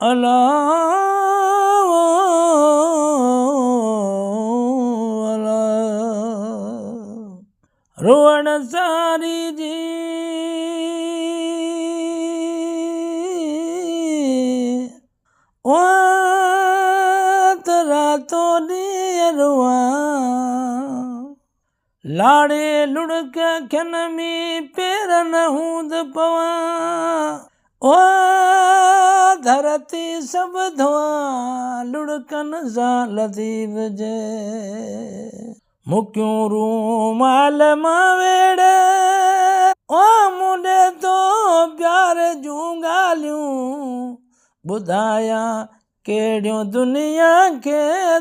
अला रोअण सारी जी ओ तरा तो रुआ लाड़े लुड़क खन में पेर न हूंद पवा ओ धरती सब धोआ लुड़कन सां लतीफ़ जे मुक्यूं रूमाल मां वेड़े ओ मुंडे तो प्यार जूं ॻाल्हियूं ॿुधायां कहिड़ियूं दुनिया खे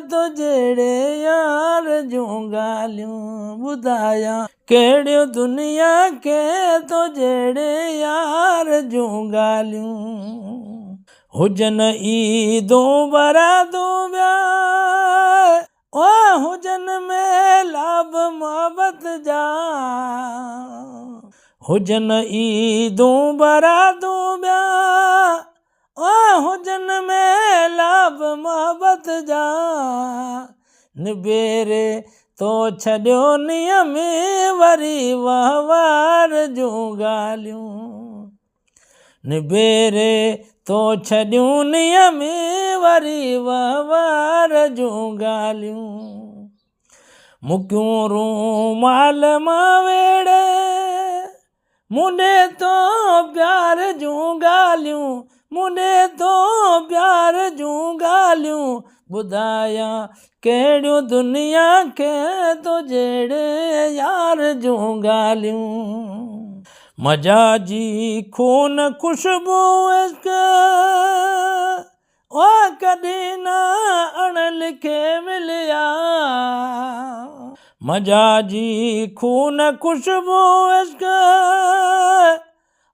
तो जहिड़े यार जूं ॻाल्हियूं ॿुधायां कहिड़ियूं दुनिया खे तो जहिड़े यार जूं ॻाल्हियूं हुजनि ईदूं बरातूं ॿिया ओ हुजनि में लाभ मोहबत जा हुजनि ईदूं बरातूं ॿिया ओ हुजनि में लाभ मोहबत जा निबेरे तो छॾियो नियम वरी वहवार जूं ॻाल्हियूं निबेरे तो छॾियूं नियम वरी वहवार जूं ॻाल्हियूं मुक्यूं रूमाल मां वेड़े मुंडे तो प्यार जूं ॻाल्हियूं मुंडे तो प्यार जूं ॻाल्हियूं ॿुधायां कहिड़ियूं दुनिया खे तो जहिड़े यार जूं ॻाल्हियूं मजा जी खून खुशबू इश्क ओ कॾहिं न अणलिखे मिलिया मजा जी खून खुशबू इश्क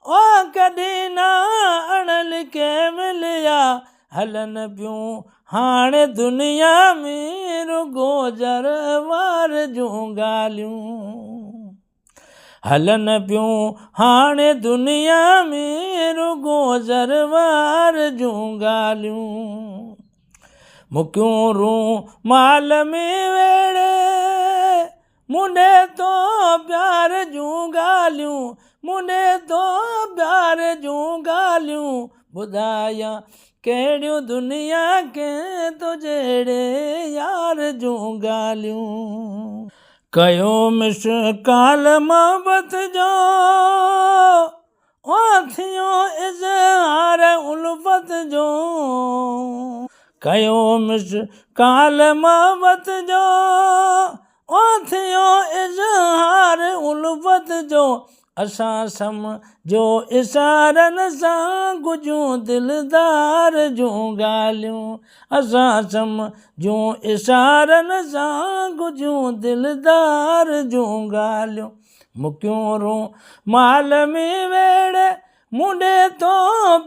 ओ कॾहिं न अणलिखे मिलिया हलनि पियूं हाणे दुनिया में रुगो जरवार जूं ॻाल्हियूं हलनि पियूं हाणे दुनिया में रुगो जरवार जूं ॻाल्हियूं मुक्यूं रूमाल में वेड़े मुंडे तो प्यार जूं ॻाल्हियूं मुंडे तो प्यार जूं ॻाल्हियूं ॿुधायां कहिड़ियूं दुनिया खे तो जहिड़े यार जूं ॻाल्हियूं कयो मिसकाल मोहबत जो ओ थियो इज़हार उल्फत जो कयो मिसकाल मोहबत जो ओ थियो इज़हार उल्फत जो असां सम्झो इशारनि सां गुजूं दिलदार जूं ॻाल्हियूं असां सम्झो इशारनि सां गुजूं दिलदार जूं ॻाल्हियूं मुक्यूं रूमाल में वेड़े मुंडे तो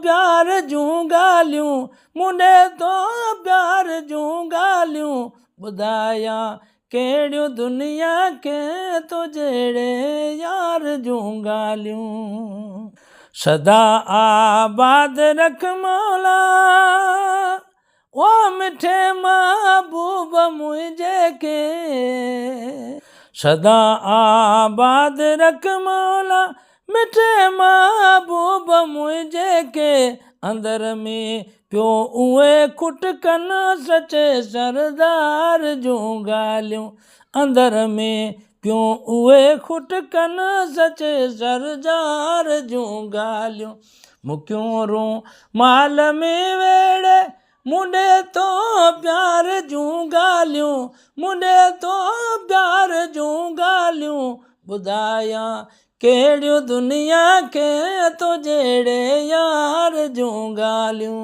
प्यार जूं ॻाल्हियूं मुंडे तो प्यार जूं ॻाल्हियूं ॿुधायां कहिड़ियूं दुनिया खे तो जहिड़े यार जूं ॻाल्हियूं सदा आबाद रख मौला ओ मिठे महबूब मुंहिंजे खे सदा आबाद रख मौला मिठे महबूब मुंहिंजे खे अंदर में पियो उहे खुटकन सचे सरदार जूं ॻाल्हियूं अंदर में पियो उहे खुटकन सचे सरदार जूं ॻाल्हियूं मुक्यूं रूमाल में वेड़े मुंडे तो प्यार जूं ॻाल्हियूं मुंडे तो प्यार जूं ॻाल्हियूं ॿुधायां कहिड़ियूं दुनिया खे तो जहिड़े यार जूं ॻाल्हियूं